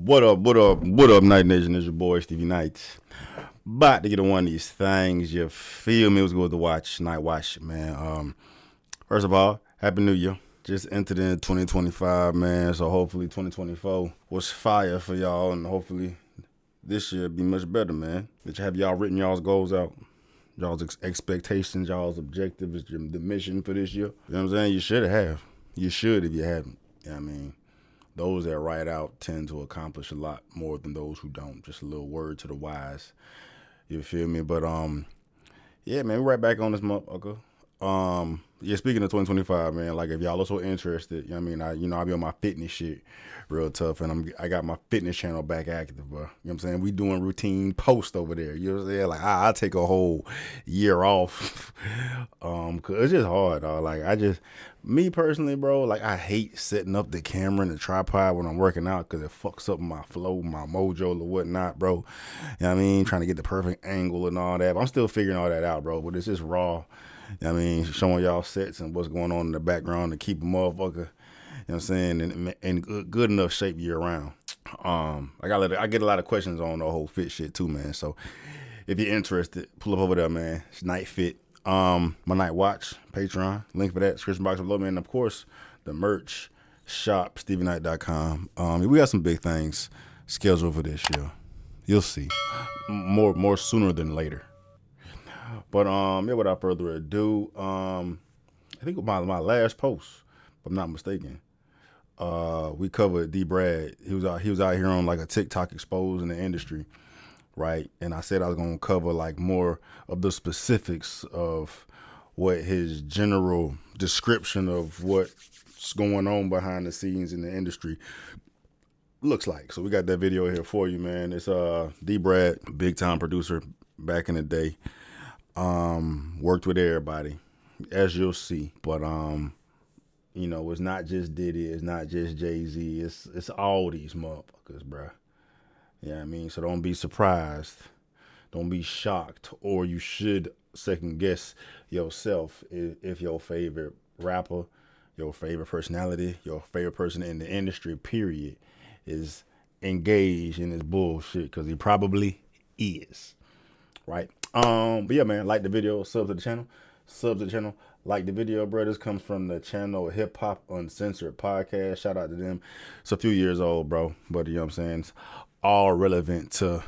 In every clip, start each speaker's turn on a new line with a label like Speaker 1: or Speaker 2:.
Speaker 1: What up, Sknightnation? It's your boy, Stevie Knight. About to get on one of these things, you feel me? It was good to watch, night watch, man. First of all, Happy New Year. Just entered in 2025, man, so hopefully 2024 was fire for y'all, and hopefully this year be much better, man. Did you have y'all written y'all's goals out? Y'all's expectations, y'all's objectives, the mission for this year? You know what I'm saying? You should have. You should if you haven't. You know what I mean? Those that write out tend to accomplish a lot more than those who don't. Just a little word to the wise. You feel me? But yeah, man, we're right back on this motherfucker. Yeah, speaking of 2025, man, like if y'all are so interested, you know what I mean? I be on my fitness shit real tough, and I got my fitness channel back active, bro. You know what I'm saying? We doing routine posts over there. You know what I'm saying? Like I take a whole year off, cause it's just hard, dog. Like me personally, bro, like I hate setting up the camera and the tripod when I'm working out, cause it fucks up my flow, my mojo or whatnot, bro. You know what I mean? Trying to get the perfect angle and all that. But I'm still figuring all that out, bro. But it's just raw. I mean, showing y'all sets and what's going on in the background to keep a motherfucker, you know what I'm saying, in good enough shape year round. I get a lot of questions on the whole fit shit too, man. So if you're interested, pull up over there, man. It's Night Fit. My Night Watch, Patreon, link for that, description box below, man. And of course, the merch shop, StevieKnight.com. We got some big things scheduled for this year. You'll see. More sooner than later. But yeah, without further ado, I think my last post, if I'm not mistaken, we covered D Brad. He was out here on like a TikTok exposing the industry, right? And I said I was gonna cover like more of the specifics of what his general description of what's going on behind the scenes in the industry looks like. So we got that video here for you, man. It's D Brad, big time producer back in the day. Worked with everybody, as you'll see. But it's not just Diddy, it's not just Jay-Z, it's all these motherfuckers, bruh. Yeah, I mean, so don't be surprised, don't be shocked, or you should second guess yourself if your favorite rapper, your favorite personality, your favorite person in the industry, period, is engaged in this bullshit, because he probably is, right? But yeah, man, like the video, sub to the channel, like the video, bro. This comes from the channel Hip Hop Uncensored Podcast. Shout out to them. It's a few years old, bro, but you know what I'm saying? It's all relevant to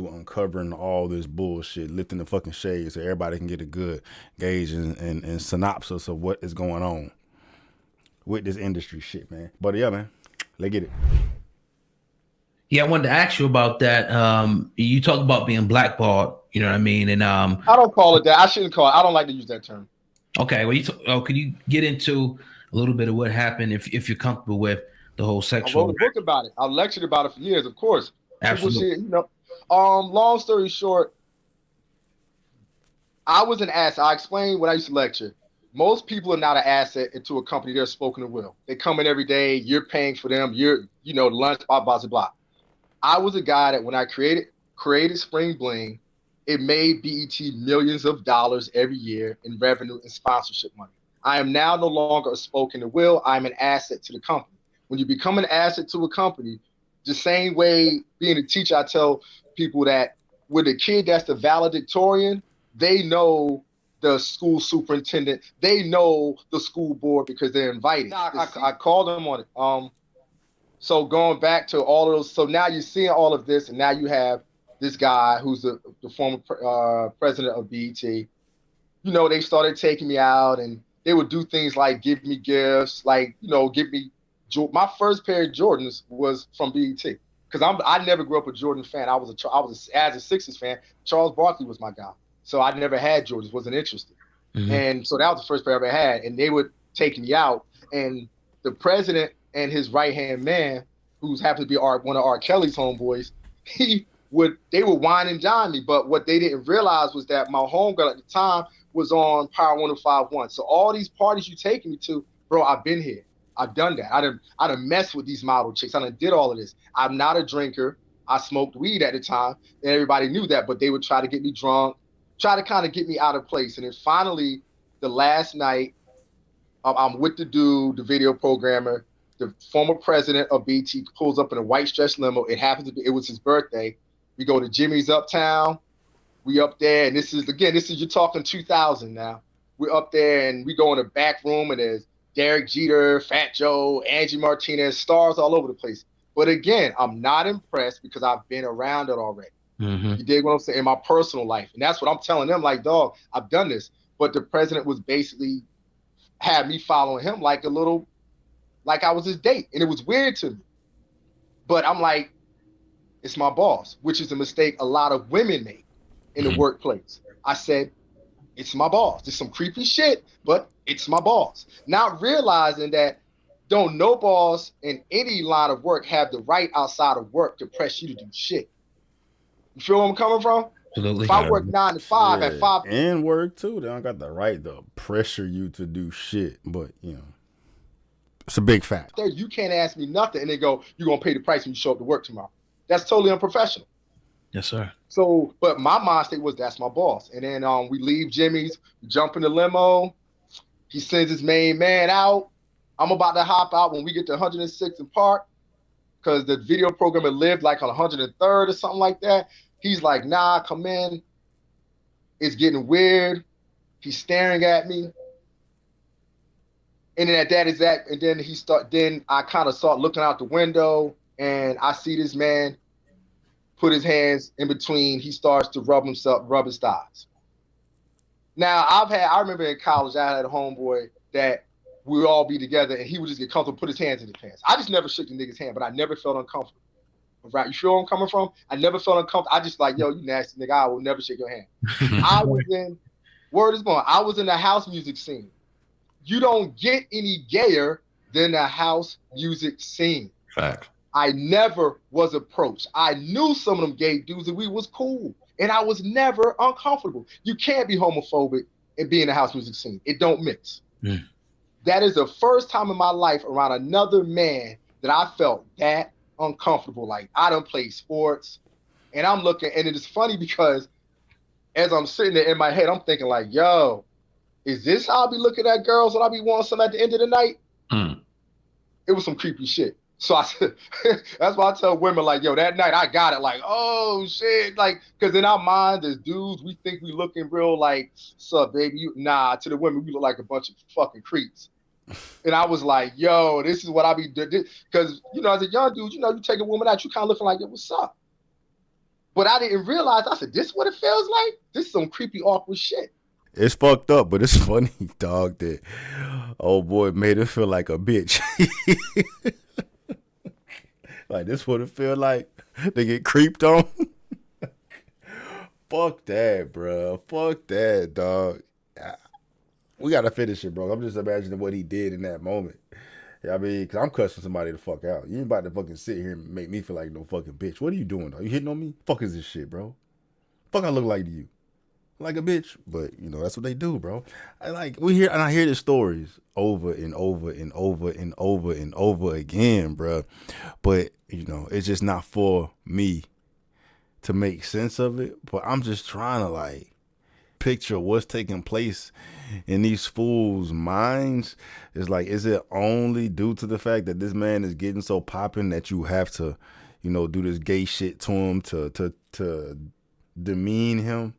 Speaker 1: uncovering all this bullshit, lifting the fucking shades so everybody can get a good gauge and synopsis of what is going on with this industry shit, man. But yeah, man, let's get it.
Speaker 2: Yeah, I wanted to ask you about that. You talk about being blackballed, you know what I mean? And
Speaker 3: I don't call it that. I shouldn't call it. I don't like to use that term.
Speaker 2: Okay, well, could you get into a little bit of what happened if you're comfortable with the whole sexual?
Speaker 3: I wrote a book about it. I lectured about it for years, of course.
Speaker 2: Absolutely.
Speaker 3: Long story short, I was an asset. I explained when I used to lecture. Most people are not an asset into a company. They're spoken of will. They come in every day. You're paying for them. Lunch, blah, blah, blah. I was a guy that when I created Spring Bling, it made BET millions of dollars every year in revenue and sponsorship money. I am now no longer a spoken of will. I'm an asset to the company. When you become an asset to a company, the same way being a teacher, I tell people that with a kid that's the valedictorian, they know the school superintendent, they know the school board because they're invited. I called them on it. So going back to all of those, so now you're seeing all of this, and now you have this guy who's the former president of BET. They started taking me out, and they would do things like give me gifts, like give me. My first pair of Jordans was from BET because I never grew up a Jordan fan. I was as a Sixers fan. Charles Barkley was my guy, so I never had Jordans, wasn't interested, and so that was the first pair I ever had. And they would take me out, and the president and his right-hand man, who's happened to be one of R. Kelly's homeboys, they would wine and dine me. But what they didn't realize was that my homegirl at the time was on Power 105.1. So all these parties you taking me to, bro, I've been here. I've done that. I done messed with these model chicks. I done did all of this. I'm not a drinker. I smoked weed at the time, and everybody knew that. But they would try to get me drunk, try to kind of get me out of place. And then finally, the last night, I'm with the dude, the video programmer. the former president of BT pulls up in a white stretch limo. It happens to be, it was his birthday. We go to Jimmy's Uptown. We up there, and this is you're talking 2000 now. We're up there, and we go in the back room, and there's Derek Jeter, Fat Joe, Angie Martinez, stars all over the place. But again, I'm not impressed because I've been around it already.
Speaker 2: Mm-hmm.
Speaker 3: You dig what I'm saying? In my personal life. And that's what I'm telling them, like, dog, I've done this. But the president was basically had me following him like I was his date. And it was weird to me. But I'm like, it's my boss, which is a mistake a lot of women make in the workplace. I said, it's my boss. It's some creepy shit, but it's my boss. Not realizing that don't no boss in any line of work have the right outside of work to press you to do shit. You feel where I'm coming from?
Speaker 2: Absolutely.
Speaker 3: If I work 9 to 5 at 5
Speaker 1: and work too, they don't got the right to pressure you to do shit. But it's a big fact.
Speaker 3: You can't ask me nothing and then go, you're gonna pay the price when you show up to work tomorrow. That's totally unprofessional.
Speaker 2: Yes, sir.
Speaker 3: So, but my mind state was that's my boss. And then we leave Jimmy's, we jump in the limo. He sends his main man out. I'm about to hop out when we get to 106th and Park because the video program had lived like on 103rd or something like that. He's like, nah, come in. It's getting weird. He's staring at me. And then and then I kind of start looking out the window and I see this man put his hands in between. He starts to rub his thighs. Now I remember in college, I had a homeboy that we would all be together and he would just get comfortable, put his hands in his pants. I just never shook the nigga's hand, but I never felt uncomfortable. Right? You feel where I'm coming from? I never felt uncomfortable. I just like, yo, you nasty nigga. I will never shake your hand. I was in the house music scene. You don't get any gayer than the house music scene.
Speaker 4: Fact.
Speaker 3: I never was approached. I knew some of them gay dudes and we was cool. And I was never uncomfortable. You can't be homophobic and be in the house music scene. It don't mix.
Speaker 2: Mm.
Speaker 3: That is the first time in my life around another man that I felt that uncomfortable. Like I done played sports and I'm looking, and it is funny because as I'm sitting there in my head, I'm thinking like, yo, is this how I be looking at girls when I be wanting some at the end of the night?
Speaker 4: Mm.
Speaker 3: It was some creepy shit. So I said, that's why I tell women like, yo, that night I got it. Like, oh shit. Like, cause in our mind as dudes, we think we looking real like, sup, baby? Nah, to the women, we look like a bunch of fucking creeps. And I was like, yo, this is what I be doing. Cause, as a young dude, you take a woman out, you kind of looking like, yo, what's up? But I didn't realize, I said, this is what it feels like? This is some creepy, awkward shit.
Speaker 1: It's fucked up, but it's funny, dog, that old boy made it feel like a bitch. Like, this what it feel like? They get creeped on? Fuck that, bro. Fuck that, dog. We got to finish it, bro. I'm just imagining what he did in that moment. I mean, because I'm cussing somebody the fuck out. You ain't about to fucking sit here and make me feel like no fucking bitch. What are you doing, dog? You hitting on me? Fuck is this shit, bro? Fuck I look like to you? Like a bitch? But, that's what they do, bro. I hear the stories over and over and over and over and over again, bro. But, it's just not for me to make sense of it. But I'm just trying to, picture what's taking place in these fools' minds. It's like, is it only due to the fact that this man is getting so popping that you have to, do this gay shit to him to demean him,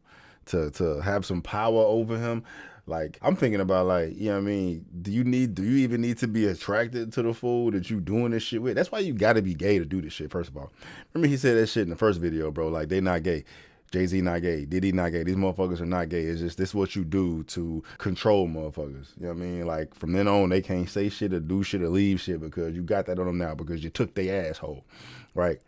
Speaker 1: to have some power over him? Like, I'm thinking about do you even need to be attracted to the fool that you doing this shit with? That's why you gotta be gay to do this shit, first of all. Remember he said that shit in the first video, bro, like they not gay. Jay-Z not gay. Diddy not gay. These motherfuckers are not gay. It's just this is what you do to control motherfuckers. You know what I mean? Like, from then on, they can't say shit or do shit or leave shit because you got that on them now because you took their asshole, right?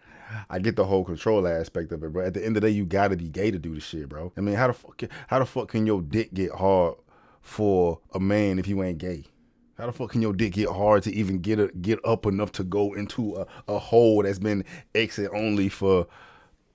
Speaker 1: I get the whole control aspect of it, bro. At the end of the day, you gotta be gay to do this shit, bro. I mean, how the fuck can your dick get hard for a man if you ain't gay? How the fuck can your dick get hard to even get up enough to go into a hole that's been exit only for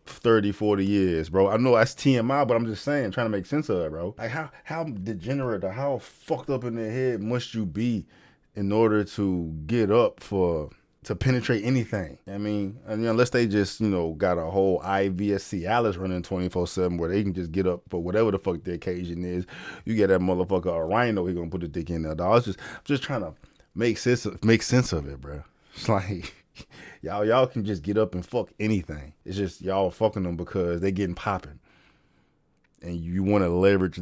Speaker 1: 30, 40 years, bro? I know that's TMI, but I'm just saying, trying to make sense of it, bro. Like, how degenerate or how fucked up in the head must you be in order to get up to penetrate anything? I mean, unless they just, got a whole IVS Cialis running 24/7 where they can just get up for whatever the fuck the occasion is. You get that motherfucker a rhino, he gonna put a dick in there, dog. I'm just trying to make sense of it, bro. It's like y'all can just get up and fuck anything. It's just y'all fucking them because they getting popping, and you want to leverage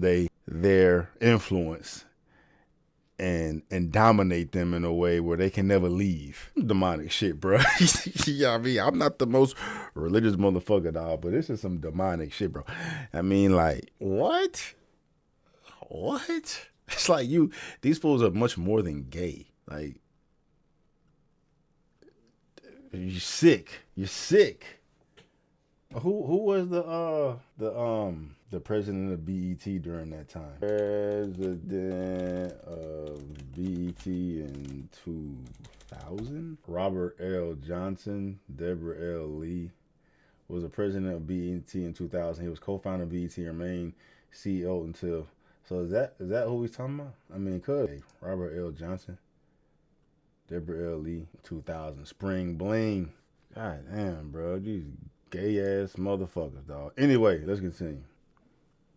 Speaker 1: their influence and dominate them in a way where they can never leave. Demonic shit, bro. Yeah, I mean, I'm not the most religious motherfucker, dog, but this is some demonic shit, bro. I mean, like, what? It's like these fools are much more than gay. Like, you're sick. Who was the president of BET during that time? President of BET in 2000? Robert L. Johnson, Deborah L. Lee was the president of BET in 2000. He was co-founder of BET and remained CEO until. So is that who we talking about? I mean, Robert L. Johnson, Deborah L. Lee, 2000. Spring Bling. God damn, bro, these gay ass motherfuckers, dog. Anyway, let's continue.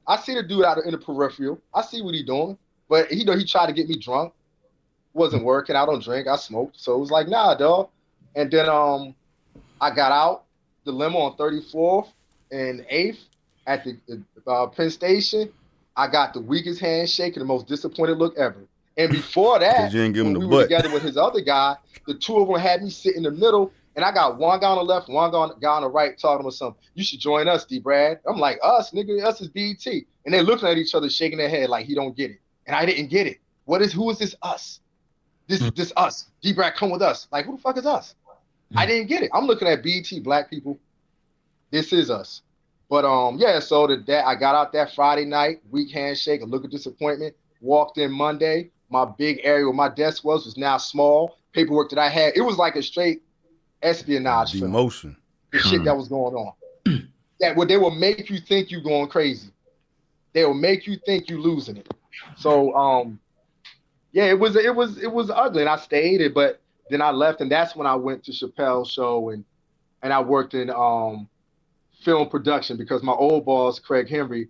Speaker 3: I see the dude out in the peripheral. I see what he doing, but he tried to get me drunk. Wasn't working. I don't drink. I smoked, so it was like, nah, dog. And then I got out the limo on 34th and 8th at the Penn Station. I got the weakest handshake and the most disappointed look ever. And before that,
Speaker 1: you didn't give him
Speaker 3: when
Speaker 1: the
Speaker 3: we were
Speaker 1: butt.
Speaker 3: together with his other guy, the two of them had me sit in the middle, and I got one guy on the left, one guy on the right talking about something. You should join us, D. Brad. I'm like, us, nigga, us is BET. And they're looking at each other, shaking their head like he don't get it. And I didn't get it. Who is this us? This us. D. Brad, come with us. Like, who the fuck is us? I didn't get it. I'm looking at BET, black people. This is us. But yeah, so that I got out that Friday night, weak handshake, a look of disappointment. Walked in Monday. My big area where my desk was now small. Paperwork that I had, it was like a straight espionage film.
Speaker 1: Demotion.
Speaker 3: The shit that was going on. They will make you think you going crazy. They will make you think you losing it. So yeah, it was ugly, and I stayed, but then I left, and that's when I went to Chappelle's show and I worked in film production because my old boss, Craig Henry,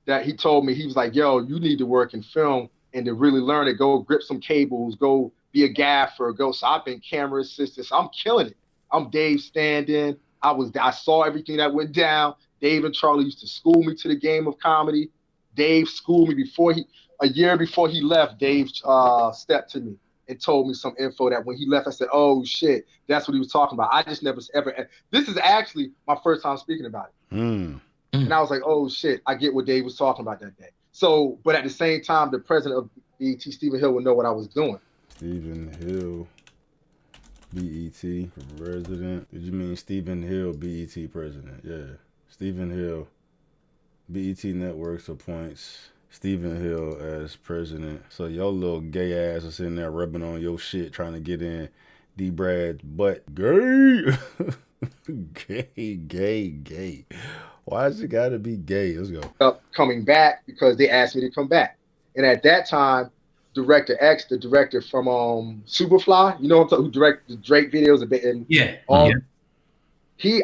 Speaker 3: that he told me, he was like, yo, you need to work in film and to really learn it, go grip some cables, go be a gaffer, so I've been camera assistant, so I'm killing it. I'm Dave stand-in. I saw everything that went down. Dave and Charlie used to school me to the game of comedy. Dave schooled me a year before he left, Dave stepped to me and told me some info that when he left, I said, oh shit, that's what he was talking about. I just never ever, this is actually my first time speaking about it. And I was like, oh shit, I get what Dave was talking about that day. So, but at the same time, the president of BET, Stephen Hill, would know what I was doing.
Speaker 1: Stephen Hill, BET president. Did you mean Stephen Hill, BET president? Yeah. Stephen Hill, BET Networks appoints Stephen Hill as president. So your little gay ass is sitting there rubbing on your shit trying to get in D. Brad's butt. Gay. Gay. Why's it gotta be gay? Let's go.
Speaker 3: Coming back because they asked me to come back. And at that time, Director X, the director from Superfly, you know what I'm talking, who directed the Drake videos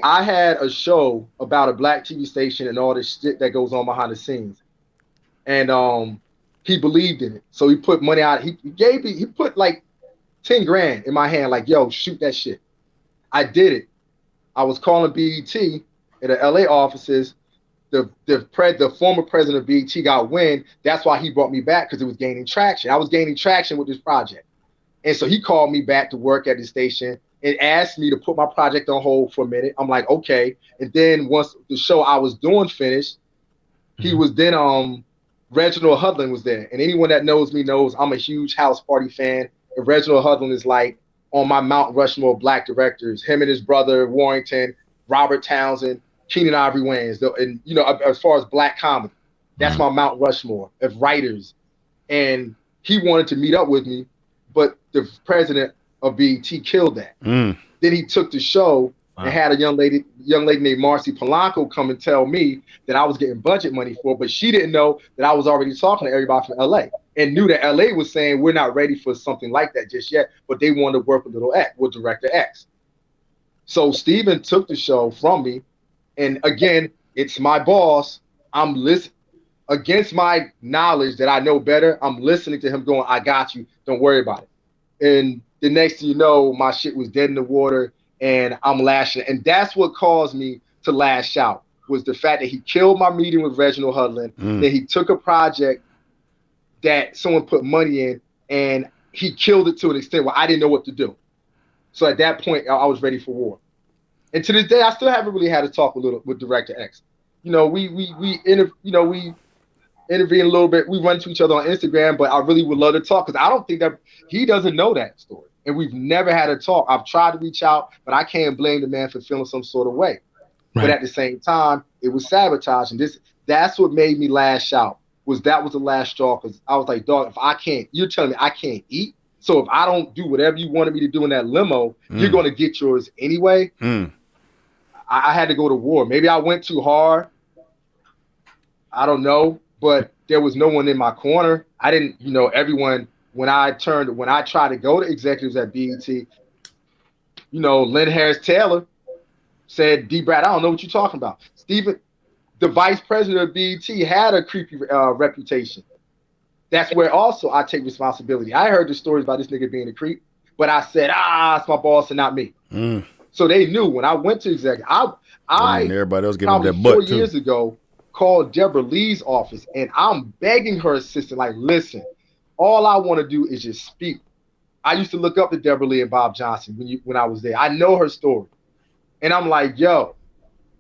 Speaker 3: I had a show about a black TV station and all this shit that goes on behind the scenes. And he believed in it. So he put money out. He put like 10 grand in my hand, like, yo, shoot that shit. I did it. I was calling BET in the LA offices. The former president of BET got wind. That's why he brought me back, because it was gaining traction. I was gaining traction with this project. And so he called me back to work at the station and asked me to put my project on hold for a minute. I'm like, okay. And then once the show I was doing finished, he was then Reginald Hudlin was there. And anyone that knows me knows I'm a huge House Party fan. And Reginald Hudlin is like on my Mount Rushmore of black directors. Him and his brother Warrington, Robert Townsend, Keenan Ivory Wayans, and you know, as far as black comedy, that's my Mount Rushmore of writers. And he wanted to meet up with me, but the president of BET killed that. Then he took the show and had a young lady named Marcy Polanco come and tell me that I was getting budget money for, but she didn't know that I was already talking to everybody from LA and knew that LA was saying we're not ready for something like that just yet, but they wanted to work with with Director X. So Steven took the show from me. And again, it's my boss. I'm listening against my knowledge that I know better. I'm listening to him going, I got you. Don't worry about it. And the next thing you know, my shit was dead in the water and I'm lashing. And that's what caused me to lash out, was the fact that he killed my meeting with Reginald Hudlin. Then he took a project that someone put money in and he killed it to an extent where I didn't know what to do. So at that point, I was ready for war. And to this day, I still haven't really had a talk with Director X. You know, we intervene a little bit. We run to each other on Instagram, but I really would love to talk because I don't think that he doesn't know that story. And we've never had a talk. I've tried to reach out, but I can't blame the man for feeling some sort of way. Right. But at the same time, it was sabotage. And that's what made me lash out. That was the last straw, because I was like, dog, if I can't, you're telling me I can't eat. So if I don't do whatever you wanted me to do in that limo, you're going to get yours anyway. I had to go to war. Maybe I went too hard. I don't know. But there was no one in my corner. I didn't, everyone, when I tried to go to executives at BET, Lynn Harris Taylor said, D. Brad, I don't know what you're talking about. Steven, the vice president of BET, had a creepy reputation. That's where also I take responsibility. I heard the stories about this nigga being a creep, but I said, it's my boss and not me. So they knew when I went to executive. I mean,
Speaker 1: everybody else giving that butt
Speaker 3: 4 years ago, called Deborah Lee's office, and I'm begging her assistant, like, listen, all I want to do is just speak. I used to look up to Deborah Lee and Bob Johnson when I was there. I know her story. And I'm like, yo,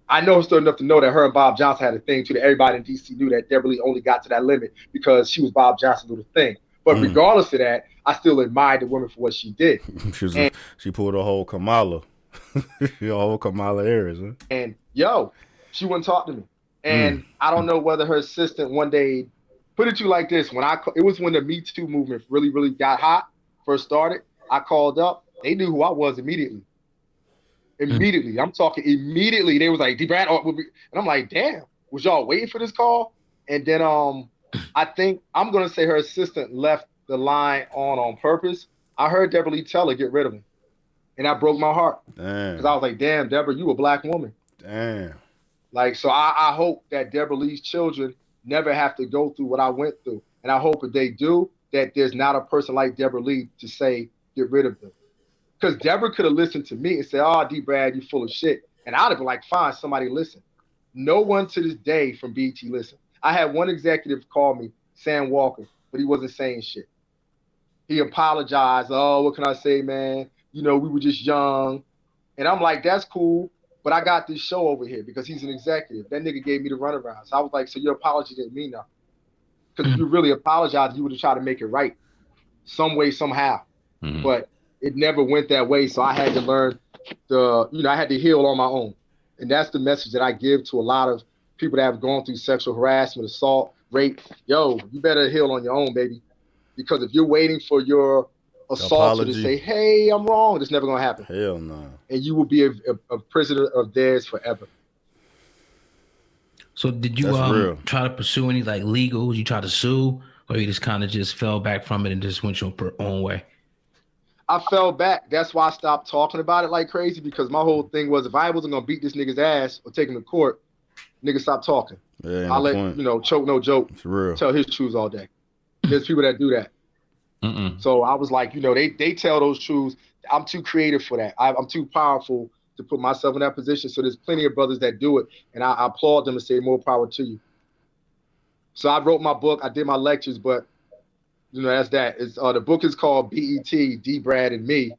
Speaker 3: I know her story enough to know that her and Bob Johnson had a thing too, that everybody in DC knew that Deborah Lee only got to that limit because she was Bob Johnson's little thing. But regardless of that, I still admired the woman for what she did.
Speaker 1: She pulled a whole Kamala. A whole Kamala Harris. Huh?
Speaker 3: And yo, she wouldn't talk to me. And I don't know whether her assistant one day put it to you like this. It was when the Me Too movement really, really got hot, first started. I called up. They knew who I was immediately. I'm talking immediately. They was like, D-Brad, and I'm like, damn, was y'all waiting for this call? And then I think I'm going to say her assistant left the line on purpose. I heard Deborah Lee tell her, get rid of him. And that broke my heart. Because I was like, damn, Deborah, you a black woman.
Speaker 1: Damn.
Speaker 3: Like, so I hope that Deborah Lee's children never have to go through what I went through. And I hope if they do, that there's not a person like Deborah Lee to say, get rid of them. Because Deborah could have listened to me and said, D. Brad, you full of shit. And I'd have been like, fine, somebody listen. No one to this day from BET listened. I had one executive call me, Sam Walker, but he wasn't saying shit. He apologized. What can I say, man? We were just young. And I'm like, that's cool. But I got this show over here because he's an executive. That nigga gave me the runaround. So I was like, so your apology didn't mean nothing. Because if you really apologized, you would have tried to make it right some way, somehow. But it never went that way. So I had to learn I had to heal on my own. And that's the message that I give to a lot of people that have gone through sexual harassment, assault, rape. Yo, you better heal on your own, baby. Because if you're waiting for your assaulter to say, hey, I'm wrong, it's never going to happen.
Speaker 1: Hell no.
Speaker 3: And you will be a prisoner of theirs forever.
Speaker 2: So did you try to pursue any like legal? You tried to sue, or you just kind of just fell back from it and just went your own way?
Speaker 3: I fell back. That's why I stopped talking about it like crazy, because my whole thing was if I wasn't going to beat this nigga's ass or take him to court, nigga, stop talking.
Speaker 1: Yeah,
Speaker 3: I'll let, choke no joke, tell his truths all day. There's people that do that. So I was like, they tell those truths. I'm too creative for that. I'm too powerful to put myself in that position. So there's plenty of brothers that do it, and I applaud them and say more power to you. So I wrote my book. I did my lectures, but that's that. It's the book is called BET, D. Brad and Me.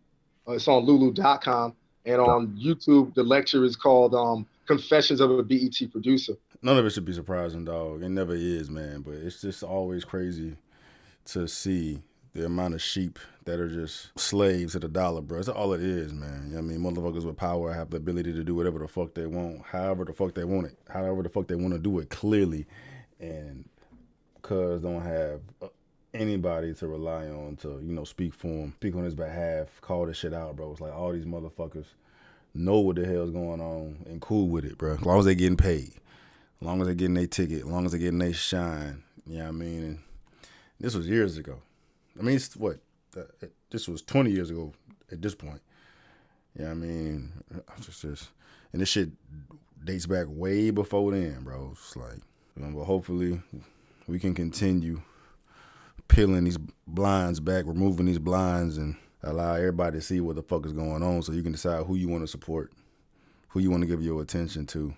Speaker 3: It's on Lulu.com, and on YouTube the lecture is called Confessions of a BET Producer.
Speaker 1: None of it should be surprising, dog. It never is, man. But it's just always crazy to see the amount of sheep that are just slaves to the dollar, bro. That's all it is, man. Motherfuckers with power have the ability to do whatever the fuck they want, however the fuck they want it, however the fuck they want to do it, clearly. And cuz don't have anybody to rely on to, speak for him, speak on his behalf, call this shit out, bro. It's like all these motherfuckers know what the hell's going on and cool with it, bro. As long as they getting paid, as long as they getting their ticket, as long as they getting their shine. You know what I mean? And this was years ago. It's this was 20 years ago at this point. You know what I mean? And this shit dates back way before then, bro. It's like, but hopefully we can continue peeling these blinds back, removing these blinds, and Allow everybody to see what the fuck is going on, so you can decide who you want to support, who you want to give your attention to,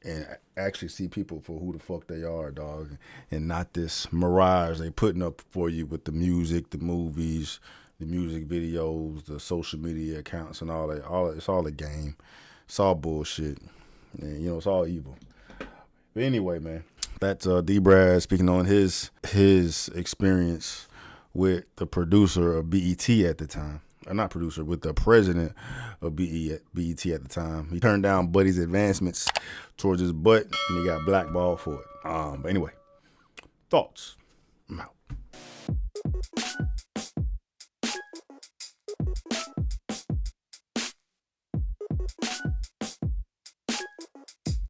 Speaker 1: and actually see people for who the fuck they are, dog, and not this mirage they putting up for you with the music, the movies, the music videos, the social media accounts, and all that. It's all a game. It's all bullshit, and it's all evil. But anyway, man, that's D-Brad speaking on his experience with the producer of BET at the time. Or not producer, with the president of BET at the time. He turned down Buddy's advancements towards his butt, and he got blackballed for it. But anyway, thoughts. I'm out.